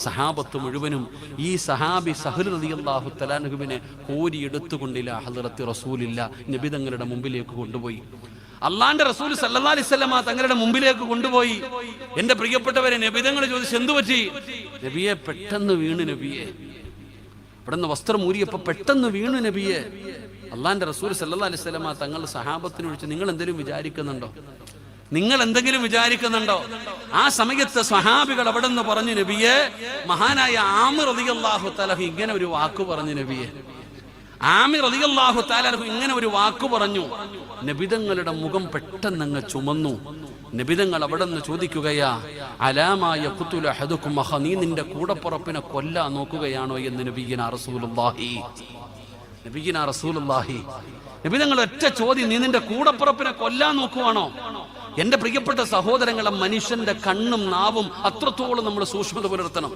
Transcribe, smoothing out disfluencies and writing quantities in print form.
സഹാബത്ത് മുഴുവനും ഈ സഹാബി സഹൽ റളിയല്ലാഹു തആല അൻഹുവിനെ കോരിയെടുത്തുകൊണ്ടില്ല ഹദ്റത്ത് റസൂലില്ല നബി തങ്ങളുടെ മുമ്പിലേക്ക് കൊണ്ടുപോയി. അള്ളാന്റെ റസൂൽ സല്ലല്ലാഹു അലൈഹി വസല്ലമ തങ്ങളുടെ മുമ്പിലേക്ക് കൊണ്ടുപോയി. എന്റെ പ്രിയപ്പെട്ടവരെ, നബി തങ്ങൾ ചോദിച്ചു, എന്തു പറ്റി? നബിയെ, പെട്ടെന്ന് വീണു നബിയെ. ഇവിടുന്ന് വസ്ത്രം ഊരിയപ്പോ പെട്ടെന്ന് വീണു നബിയെ. അള്ളാന്റെ റസൂൽ സല്ലല്ലാഹു അലൈഹി വസല്ലമ തങ്ങൾ സഹാബത്തിനെ വിളിച്ചു, നിങ്ങൾ എന്തെങ്കിലും വിചാരിക്കുന്നുണ്ടോ? നിങ്ങൾ എന്തെങ്കിലും വിചാരിക്കുന്നുണ്ടോ? ആ സമയത്ത് സ്വഹാബികൾ അവിടെ നിന്ന് പറഞ്ഞു, നബിയെ, മഹാനായ ആമിർ റളിയല്ലാഹു തആല ഇങ്ങനെ ഒരു വാക്ക് പറഞ്ഞു. നബിയെ, ആമിർ റളിയല്ലാഹു തആല ഇങ്ങനെ ഒരു വാക്ക് പറഞ്ഞു. നബിതങ്ങളുടെ മുഖം പെട്ടെന്ന് അങ്ങ് ചുമന്നു. നബിതങ്ങൾ അവിടെ നിന്ന് ചോദിക്കുകയാ, അലാമായ ഖുതുല അഹദുക്കും അഖ, നീ നിന്റെ കൂടപ്പുറപ്പിനെ കൊല്ലാൻ നോക്കുകയാണോ എന്ന് നബിയിനാ റസൂലുള്ളാഹി. നബിതങ്ങൾ ഒറ്റ ചോദ്യം, നീ നിന്റെ കൂടപ്പുറപ്പിനെ കൊല്ലാൻ നോക്കുവാണോ? എന്റെ പ്രിയപ്പെട്ട സഹോദരങ്ങളെ, മനുഷ്യന്റെ കണ്ണും നാവും അത്രത്തോളം നമ്മൾ സൂക്ഷ്മത പുലർത്തണം.